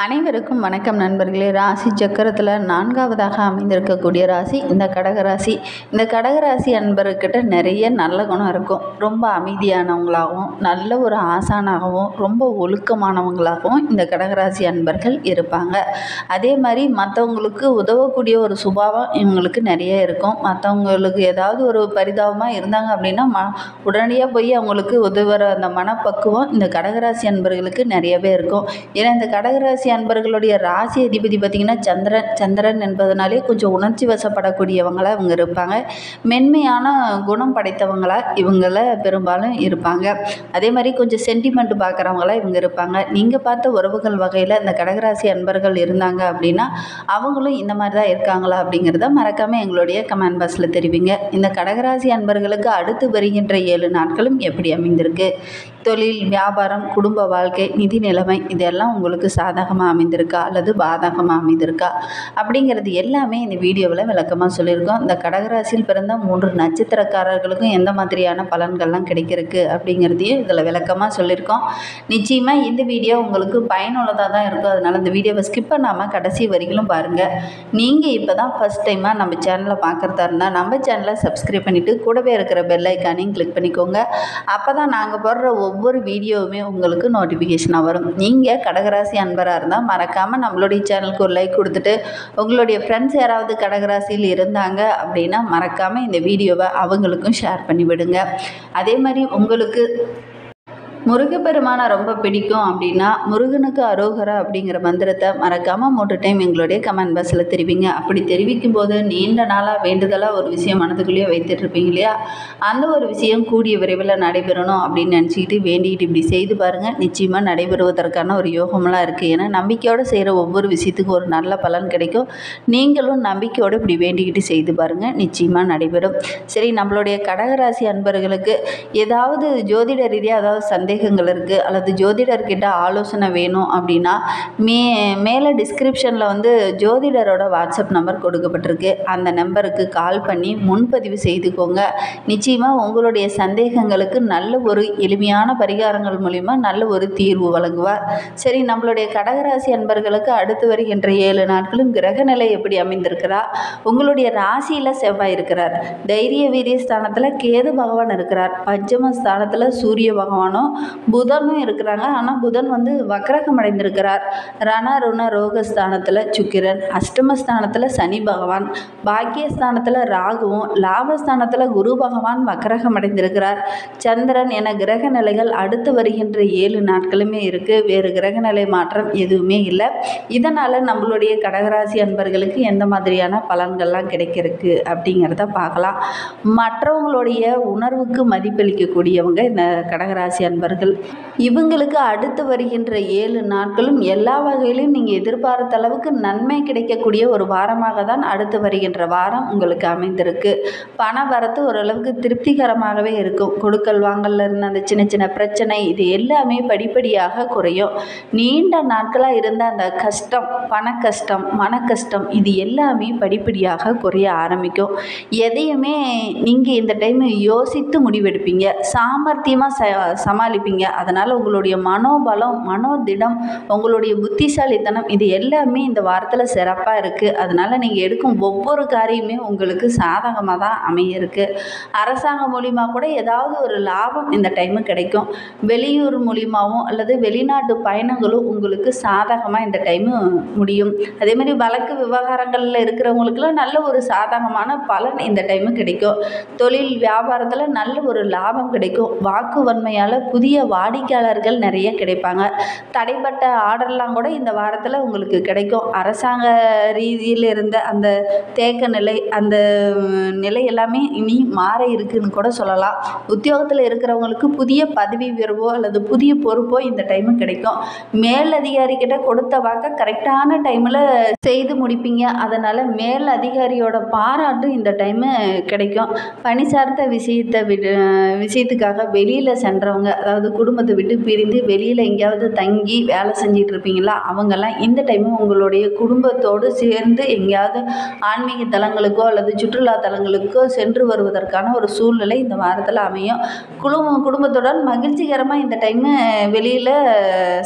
அனைவருக்கும் வணக்கம் நண்பர்களே. ராசி சக்கரத்தில் 4வதாக அமைந்திருக்கக்கூடிய ராசி இந்த கடகராசி. இந்த கடகராசி அன்பர்கிட்ட நிறைய நல்ல குணம் இருக்கும். ரொம்ப அமைதியானவங்களாகவும் நல்ல ஒரு ஆசானாகவும் ரொம்ப ஒழுக்கமானவங்களாகவும் இந்த கடகராசி அன்பர்கள் இருப்பாங்க. அதே மாதிரி மற்றவங்களுக்கு உதவக்கூடிய ஒரு சுபாவம் இவங்களுக்கு நிறைய இருக்கும். மற்றவங்களுக்கு ஏதாவது ஒரு பரிதாபமாக இருந்தாங்க அப்படின்னா உடனடியாக போய் அவங்களுக்கு உதவுற அந்த மனப்பக்குவம் இந்த கடகராசி அன்பர்களுக்கு நிறையவே இருக்கும். ஏன்னா இந்த கடகராசி அன்பர்களுடைய ராசி அதிபதி பார்த்திங்கன்னா சந்திரன் என்பதனாலே கொஞ்சம் உணர்ச்சி வசப்படக்கூடியவங்களாக இவங்க இருப்பாங்க. மென்மையான குணம் படைத்தவங்களாக இவங்கள பெரும்பாலும் இருப்பாங்க. அதே மாதிரி கொஞ்சம் சென்டிமெண்ட் பார்க்குறவங்களாக இவங்க இருப்பாங்க. நீங்கள் பார்த்த உறவுகள் வகையில் இந்த கடகராசி அன்பர்கள் இருந்தாங்க அப்படின்னா அவங்களும் இந்த மாதிரி தான் இருக்காங்களா அப்படிங்கிறத மறக்காமல் எங்களுடைய கமெண்ட் பாக்ஸில் தெரிவிங்க. இந்த கடகராசி அன்பர்களுக்கு அடுத்து வருகின்ற 7 நாட்களும் எப்படி அமைந்திருக்கு, தொழில், வியாபாரம், குடும்ப வாழ்க்கை, நிதி நிலைமை இதெல்லாம் உங்களுக்கு சாதகமாக அமைந்திருக்கா அல்லது பாதகமாக அமைந்திருக்கா அப்படிங்கிறது எல்லாமே இந்த வீடியோவில் விளக்கமாக சொல்லியிருக்கோம். இந்த கடகராசியில் பிறந்த 3 நட்சத்திரக்காரர்களுக்கும் எந்த மாதிரியான பலன்கள்லாம் கிடைக்கிறதுக்கு அப்படிங்கிறதையும் இதில் விளக்கமாக சொல்லியிருக்கோம். நிச்சயமாக இந்த வீடியோ உங்களுக்கு பயனுள்ளதாக தான் இருக்கும். அதனால் இந்த வீடியோவை ஸ்கிப் பண்ணாமல் கடைசி வரைக்கும் பாருங்கள். நீங்கள் இப்போ தான் ஃபஸ்ட் டைமாக நம்ம சேனலை பார்க்குறதா இருந்தால் நம்ம சேனலை சப்ஸ்கிரைப் பண்ணிவிட்டு கூடவே இருக்கிற பெல் ஐக்கானையும் கிளிக் பண்ணிக்கோங்க. அப்போ தான் நாங்கள் போடுற ஒவ்வொரு வீடியோவுமே உங்களுக்கு நோட்டிஃபிகேஷனாக வரும். நீங்கள் கடகராசி அன்பராக இருந்தால் மறக்காமல் நம்மளுடைய சேனலுக்கு ஒரு லைக் கொடுத்துட்டு உங்களுடைய ஃப்ரெண்ட்ஸ் யாராவது கடகராசியில் இருந்தாங்க அப்படின்னா மறக்காமல் இந்த வீடியோவை அவங்களுக்கும் ஷேர் பண்ணிவிடுங்க. அதே மாதிரி உங்களுக்கு முருகப்பெருமானை ரொம்ப பிடிக்கும் அப்படின்னா முருகனுக்கு அரோகரா அப்படிங்கிற மந்திரத்தை மறக்காமல் 3 டைம் எங்களுடைய கமெண்ட் பாக்ஸில் தெரிவிங்க. அப்படி தெரிவிக்கும் போது நீண்ட நாளாக வேண்டுதலாக ஒரு விஷயம் மனதுக்குள்ளேயே வைத்துட்ருப்பீங்க இல்லையா, அந்த ஒரு விஷயம் கூடிய விரைவில் நடைபெறணும் அப்படின்னு நினச்சிக்கிட்டு வேண்டிக்கிட்டு இப்படி செய்து பாருங்கள். நிச்சயமாக நடைபெறுவதற்கான ஒரு யோகமெல்லாம் இருக்குது. ஏன்னா நம்பிக்கையோடு செய்கிற ஒவ்வொரு விஷயத்துக்கும் ஒரு நல்ல பலன் கிடைக்கும். நீங்களும் நம்பிக்கையோடு இப்படி வேண்டிக்கிட்டு செய்து பாருங்கள், நிச்சயமாக நடைபெறும். சரி, நம்மளுடைய கடகராசி அன்பர்களுக்கு ஏதாவது ஜோதிட ரீதியாக ஏதாவது சந்தேகங்கள் இருக்குது அல்லது ஜோதிடர்கிட்ட ஆலோசனை வேணும் அப்படின்னா மேலே டிஸ்கிரிப்ஷனில் வந்து ஜோதிடரோட வாட்ஸ்அப் நம்பர் கொடுக்கப்பட்டிருக்கு. அந்த நம்பருக்கு கால் பண்ணி முன்பதிவு செய்துக்கோங்க. நிச்சயமாக உங்களுடைய சந்தேகங்களுக்கு நல்ல ஒரு எளிமையான பரிகாரங்கள் மூலிமா நல்ல ஒரு தீர்வு வழங்குவார். சரி, நம்மளுடைய கடகராசி அன்பர்களுக்கு அடுத்து வருகின்ற 7 நாட்களும் கிரகநிலை எப்படி அமைந்திருக்கிறா, உங்களுடைய ராசியில் செவ்வாய் இருக்கிறார், தைரிய வீரிய ஸ்தானத்தில் கேது பகவான் இருக்கிறார், பஞ்சம ஸ்தானத்தில் சூரிய பகவானும் புதனும் இருக்கிறாங்க. ஆனால் புதன் வந்து வக்ரகம் அடைந்திருக்கிறார். ருண ரோகஸ்தானத்தில் சுக்கிரன், அஷ்டமஸ்தானத்தில் சனி பகவான், பாக்கியஸ்தானத்தில் ராகுவும், லாபஸ்தானத்தில் குரு பகவான் வக்ரகம் அடைந்திருக்கிறார். சந்திரன் என கிரக நிலைகள் அடுத்து வருகின்ற 7 நாட்களுமே இருக்குது. வேறு கிரகநிலை மாற்றம் எதுவுமே இல்லை. இதனால் நம்மளுடைய கடகராசி அன்பர்களுக்கு எந்த மாதிரியான பலன்கள்லாம் கிடைக்கிறதுக்கு அப்படிங்கிறத பார்க்கலாம். மற்றவங்களுடைய உணர்வுக்கு மதிப்பளிக்கக்கூடியவங்க இந்த கடகராசி அன்பர்கள். இவங்களுக்கு அடுத்து வருகின்ற 7 நாட்களும் எல்லா வகையிலும் நீங்கள் எதிர்பார்த்த அளவுக்கு நன்மை கிடைக்கக்கூடிய ஒரு வாரமாக தான் அடுத்து வருகின்ற வாரம் உங்களுக்கு அமைந்திருக்கு. பண வரத்து ஓரளவுக்கு திருப்திகரமாகவே இருக்கும். கொடுக்கல் வாங்கல்ல இருந்த அந்த சின்ன சின்ன பிரச்சனை இது எல்லாமே படிப்படியாக குறையும். நீண்ட நாட்களாக இருந்த அந்த கஷ்டம், பண கஷ்டம், மன கஷ்டம் இது எல்லாமே படிப்படியாக குறைய ஆரம்பிக்கும். எதையுமே நீங்கள் இந்த டைம் யோசித்து முடிவெடுப்பீங்க, சாமர்த்தியமாக சமாளிப்பீங்க. அதனால் உங்களுடைய மனோபலம், மனோதிடம், உங்களுடைய புத்திசாலித்தனம் இது எல்லாமே இந்த வாரத்தில் சிறப்பாக இருக்குது. அதனால் நீங்கள் எடுக்கும் ஒவ்வொரு காரியமே உங்களுக்கு சாதகமாக தான் அமைய இருக்குது. அரசாங்கம் மூலிமா கூட ஏதாவது ஒரு லாபம் இந்த டைமு கிடைக்கும். வெளியூர் மூலிமாவும் அல்லது வெளிநாட்டு பயணங்களும் உங்களுக்கு சாதகமாக இந்த டைமு முடியும். அதேமாதிரி வழக்கு விவகாரங்களில் இருக்கிறவங்களுக்குலாம் நல்ல ஒரு சாதகமான பலன் இந்த டைமு கிடைக்கும். தொழில் வியாபாரத்தில் நல்ல ஒரு லாபம் கிடைக்கும். வாக்கு வன்மையால் புதிய வாடிக்கையாளர்கள் நிறைய கிடைப்பாங்க. தடைப்பட்ட ஆர்டர்லாம் கூட இந்த வாரத்தில் உங்களுக்கு கிடைக்கும். அரசாங்க ரீதியில் இருந்த அந்த தேக்க நிலை, அந்த நிலை எல்லாமே இனி மாற இருக்குன்னு கூட சொல்லலாம். உத்தியோகத்தில் இருக்கிறவங்களுக்கு புதிய பதவி உயர்வோ அல்லது புதிய பொறுப்போ இந்த டைமு கிடைக்கும். மேல் அதிகாரிக்கிட்ட கொடுத்த வாக்க கரெக்டான டைமில் செய்து முடிப்பீங்க. அதனால் மேல் அதிகாரியோட பாராட்டும் இந்த டைமு கிடைக்கும். பணி சார்ந்த விஷயத்துக்காக வெளியில் சென்றவங்க, அதாவது அதாவது குடும்பத்தை விட்டு பிரிந்து வெளியில் எங்கேயாவது தங்கி வேலை செஞ்சிட்டு இருப்பீங்களா, அவங்கெல்லாம் இந்த டைமு உங்களுடைய குடும்பத்தோடு சேர்ந்து எங்கேயாவது ஆன்மீக தலங்களுக்கோ அல்லது சுற்றுலா தலங்களுக்கோ சென்று வருவதற்கான ஒரு சூழ்நிலை இந்த வாரத்தில் அமையும். குடும்பத்துடன் மகிழ்ச்சிகரமாக இந்த டைமு வெளியில்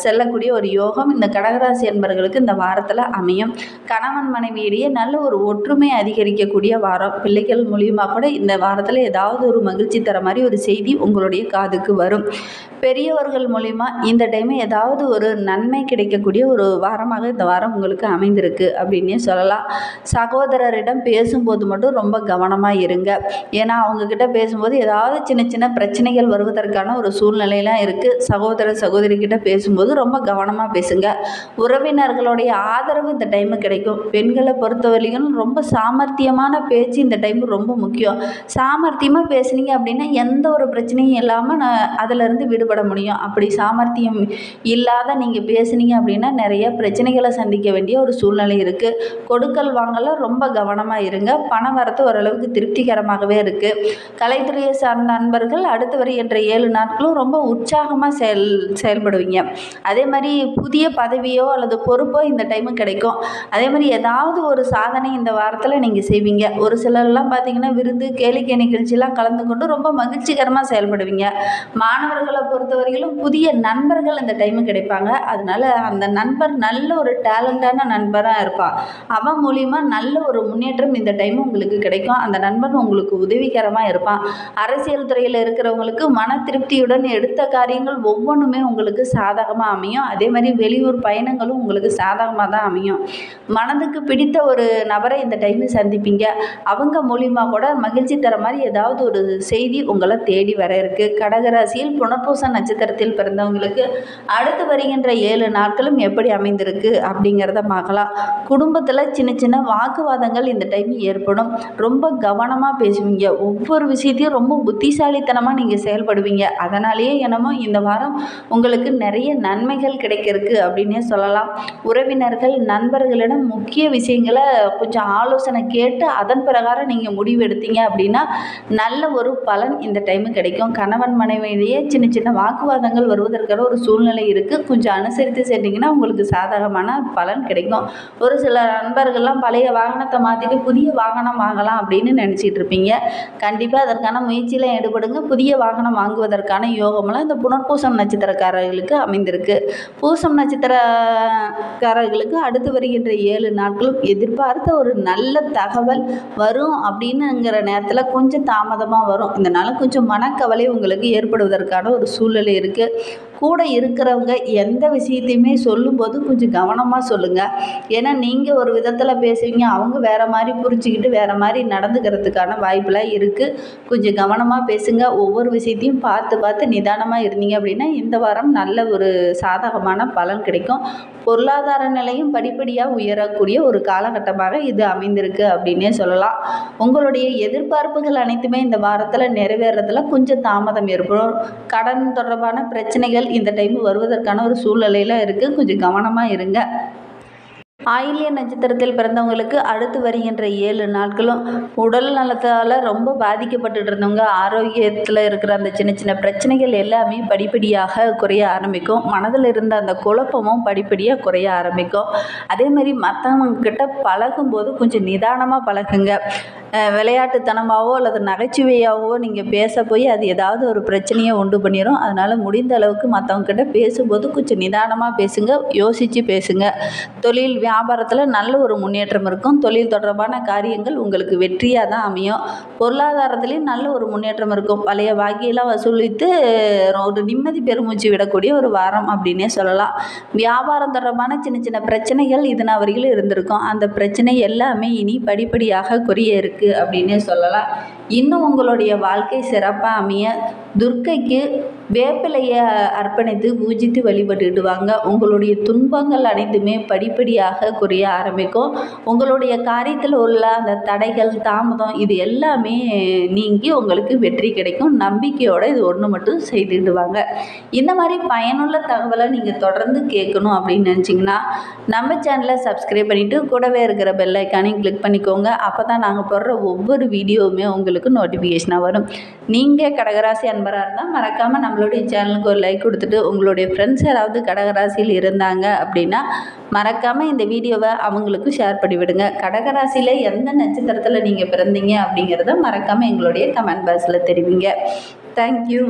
செல்லக்கூடிய ஒரு யோகம் இந்த கடகராசி என்பவர்களுக்கு இந்த வாரத்தில் அமையும். கணவன் மனைவியிடையே நல்ல ஒரு ஒற்றுமை அதிகரிக்கக்கூடிய வாரம். பிள்ளைகள் மூலியமாக கூட இந்த வாரத்தில் ஏதாவது ஒரு மகிழ்ச்சி தர மாதிரி ஒரு செய்தி உங்களுடைய காதுக்கு வரும். பெரியவர்கள் மூலிமா இந்த டைமு ஏதாவது ஒரு நன்மை கிடைக்கக்கூடிய ஒரு வாரமாக இந்த வாரம் உங்களுக்கு அமைந்திருக்கு அப்படின்னே சொல்லலாம். சகோதரரிடம் பேசும்போது மட்டும் ரொம்ப கவனமாக இருங்க. ஏன்னா அவங்கக்கிட்ட பேசும்போது ஏதாவது சின்ன சின்ன பிரச்சனைகள் வருவதற்கான ஒரு சூழ்நிலையெல்லாம் இருக்குது. சகோதர சகோதரிக்கிட்ட பேசும்போது ரொம்ப கவனமாக பேசுங்க. உறவினர்களுடைய ஆதரவு இந்த டைமு கிடைக்கும். பெண்களை பொறுத்தவரைக்கும் ரொம்ப சாமர்த்தியமான பேச்சு இந்த டைமு ரொம்ப முக்கியம். சாமர்த்தியமாக பேசுனீங்க அப்படின்னா எந்த ஒரு பிரச்சனையும் இல்லாமல் அதிலிருந்து விடுபட முடியும். அப்படி சாமர்த்தியம் இல்லாத நீங்கள் பேசுனீங்க அப்படின்னா நிறைய பிரச்சனைகளை சந்திக்க வேண்டிய ஒரு சூழ்நிலை இருக்குது. கொடுக்கல் வாங்கல ரொம்ப கவனமாக இருங்க. பண வரத்து ஓரளவுக்கு திருப்திகரமாகவே இருக்குது. கலைத்துறையை சார்ந்த நண்பர்கள் அடுத்து வருகின்ற 7 நாட்களும் ரொம்ப உற்சாகமாக செயல்படுவீங்க. அதே மாதிரி புதிய பதவியோ அல்லது பொறுப்போ இந்த டைமு கிடைக்கும். அதே மாதிரி ஏதாவது ஒரு சாதனை இந்த வாரத்தில் நீங்கள் செய்வீங்க. ஒரு சிலர்லாம் பார்த்தீங்கன்னா விருந்து கேளிக்கை நிகழ்ச்சியெலாம் கலந்து கொண்டு ரொம்ப மகிழ்ச்சிகரமாக செயல்படுவீங்க. மாணவர்களை பொறுத்தவரையிலும் புதிய நண்பர்கள் இந்த டைமு கிடைப்பாங்க. அதனால அந்த நண்பர் நல்ல ஒரு டேலண்டான நண்பராக இருப்பான். அவன் மூலிமா நல்ல ஒரு முன்னேற்றம் இந்த டைமு உங்களுக்கு கிடைக்கும். அந்த நண்பன் உங்களுக்கு உதவிகரமாக இருப்பான். அரசியல் துறையில் இருக்கிறவங்களுக்கு மன திருப்தியுடன் எடுத்த காரியங்கள் ஒவ்வொன்றுமே உங்களுக்கு சாதகமாக அமையும். அதே மாதிரி வெளியூர் பயணங்களும் உங்களுக்கு சாதகமாக தான் அமையும். மனதுக்கு பிடித்த ஒரு நபரை இந்த டைமு சந்திப்பீங்க. அவங்க மூலிமா கூட மகிழ்ச்சி தர மாதிரி ஏதாவது ஒரு செய்தி உங்களை தேடி வர இருக்குது. கடகராசியில் புனர்பூச நட்சத்திரத்தில் பிறந்தவங்களுக்கு அடுத்து வருகின்ற 7 நாட்களும் எப்படி அமைந்திருக்கு அப்படிங்கிறத பார்க்கலாம். குடும்பத்தில் சின்ன சின்ன வாக்குவாதங்கள் இந்த டைம் ஏற்படும். ரொம்ப கவனமாக பேசுவீங்க. ஒவ்வொரு விஷயத்தையும் ரொம்ப புத்திசாலித்தனமாக நீங்கள் செயல்படுவீங்க. அதனாலேயே என்னமோ இந்த வாரம் உங்களுக்கு நிறைய நன்மைகள் கிடைக்கிறதுக்கு அப்படின்னே சொல்லலாம். உறவினர்கள் நண்பர்களிடம் முக்கிய விஷயங்களை கொஞ்சம் ஆலோசனை கேட்டு அதன் பிரகாரம் நீங்கள் முடிவு எடுத்தீங்க அப்படின்னா நல்ல ஒரு பலன் இந்த டைமு கிடைக்கும். கணவன் மனைவியிலேயே சின்ன சின்ன வாக்குவாதங்கள் வருவதற்கான ஒரு சூழ்நிலை இருக்குது. கொஞ்சம் அனுசரித்து சென்றீங்கன்னா உங்களுக்கு சாதகமான பலன் கிடைக்கும். ஒரு சில நண்பர்கள்லாம் பழைய வாகனத்தை மாற்றிட்டு புதிய வாகனம் வாங்கலாம் அப்படின்னு நினச்சிட்டு இருப்பீங்க. கண்டிப்பாக அதற்கான முயற்சியில் ஈடுபடுங்க. புதிய வாகனம் வாங்குவதற்கான யோகமெல்லாம் இந்த புனர்பூசம் நட்சத்திரக்காரர்களுக்கு அமைந்திருக்கு. பூசம் நட்சத்திரக்காரர்களுக்கு அடுத்து வருகின்ற 7 நாட்களும் எதிர்பார்த்த ஒரு நல்ல தகவல் வரும் அப்படின்னுங்கிற நேரத்தில் கொஞ்சம் தாமதமாக வரும். இதனால் கொஞ்சம் மனக்கவலை உங்களுக்கு ஏற்படுவதற்கான ஒரு சூழ்நிலை இருக்குது. கூட இருக்கிறவங்க எந்த விஷயத்தையுமே சொல்லும்போது கொஞ்சம் கவனமாக சொல்லுங்கள். ஏன்னா நீங்கள் ஒரு விதத்தில் பேசுவீங்க, அவங்க வேறு மாதிரி புரிஞ்சுக்கிட்டு வேறு மாதிரி நடந்துக்கிறதுக்கான வாய்ப்பெலாம் இருக்குது. கொஞ்சம் கவனமாக பேசுங்க. ஒவ்வொரு விஷயத்தையும் பார்த்து பார்த்து நிதானமாக இருந்தீங்க அப்படின்னா இந்த வாரம் நல்ல ஒரு சாதகமான பலன் கிடைக்கும். பொருளாதார நிலையும் படிப்படியாக உயரக்கூடிய ஒரு காலகட்டமாக இது அமைந்திருக்கு அப்படின்னே சொல்லலாம். உங்களுடைய எதிர்பார்ப்புகள் அனைத்துமே இந்த வாரத்தில் நிறைவேறதுல கொஞ்சம் தாமதம் ஏற்படும். கடன் தொடர்பான பிரச்சனைகள் இந்த டைம் வருவதற்கான ஒரு சூழ்நிலையில் இருக்குது. கொஞ்சம் கவனமாக இருங்க. ஆயில்ய நட்சத்திரத்தில் பிறந்தவங்களுக்கு அடுத்து வருகின்ற 7 நாட்களும் உடல் நலத்தால் ரொம்ப பாதிக்கப்பட்டு இருந்தவங்க ஆரோக்கியத்தில் இருக்கிற அந்த சின்ன சின்ன பிரச்சனைகள் எல்லாமே படிப்படியாக குறைய ஆரம்பிக்கும். மனதில் இருந்த அந்த குழப்பமும் படிப்படியாக குறைய ஆரம்பிக்கும். அதே மாதிரி மற்றவங்கக்கிட்ட பழகும்போது கொஞ்சம் நிதானமாக பழகுங்க. விளையாட்டுத்தனமாகவோ அல்லது நகைச்சுவையாகவோ நீங்கள் பேச போய் அது ஏதாவது ஒரு பிரச்சனையை உண்டு பண்ணிடும். அதனால் முடிந்த அளவுக்கு மற்றவங்கக்கிட்ட பேசும்போது கொஞ்சம் நிதானமாக பேசுங்க. யோசித்து பேசுங்க. தொழில் வியாபாரத்தில் நல்ல ஒரு முன்னேற்றம் இருக்கும். தொழில் தொடர்பான காரியங்கள் உங்களுக்கு வெற்றியாக தான் அமையும். பொருளாதாரத்துலேயும் நல்ல ஒரு முன்னேற்றம் இருக்கும். பழைய பாக்கியெல்லாம் வசூலித்து ஒரு நிம்மதி பெருமூச்சு விடக்கூடிய ஒரு வாரம் அப்படின்னே சொல்லலாம். வியாபாரம் தொடர்பான சின்ன சின்ன பிரச்சனைகள் இதனால் வரைக்கும் இருந்திருக்கும். அந்த பிரச்சனை எல்லாமே இனி படிப்படியாக குறைய இருக்குது அப்படின்னே சொல்லலாம். இன்னும் உங்களுடைய வாழ்க்கை சிறப்பாக அமைய துர்க்கைக்கு வேப்பிலையை அர்ப்பணித்து பூஜித்து வழிபட்டுட்டு வாங்க. உங்களுடைய துன்பங்கள் அனைத்துமே படிப்படியாக குறைய ஆரம்பிக்கும். உங்களுடைய காரியத்தில் உள்ள அந்த தடைகள் தாமதம் இது எல்லாமே நீங்கி உங்களுக்கு வெற்றி கிடைக்கும். நம்பிக்கையோடு இது ஒன்று மட்டும் செய்துட்டு வாங்க. இந்த மாதிரி பயனுள்ள தகவலை நீங்கள் தொடர்ந்து கேட்கணும் அப்படின்னு நினச்சிங்கன்னா நம்ம சேனலை சப்ஸ்கிரைப் பண்ணிவிட்டு கூடவே இருக்கிற பெல் ஐக்கானையும் கிளிக் பண்ணிக்கோங்க. அப்போ தான் நாங்கள் போடுற ஒவ்வொரு வீடியோவுமே உங்களுக்கு நோட்டிஃபிகேஷனாக வரும். நீங்கள் கடகராசி நம்பராக இருந்தால் மறக்காமல் நம்மளுடைய சேனலுக்கு ஒரு லைக் கொடுத்துட்டு உங்களுடைய ஃப்ரெண்ட்ஸ் யாராவது கடகராசியில் இருந்தாங்க அப்படின்னா மறக்காமல் இந்த வீடியோவை அவங்களுக்கு ஷேர் பண்ணிவிடுங்க. கடகராசியில் எந்த நட்சத்திரத்தில் நீங்கள் பிறந்தீங்க அப்படிங்கிறத மறக்காமல் எங்களுடைய கமெண்ட் பாக்ஸில் தெரிவிங்க. தேங்க்யூ.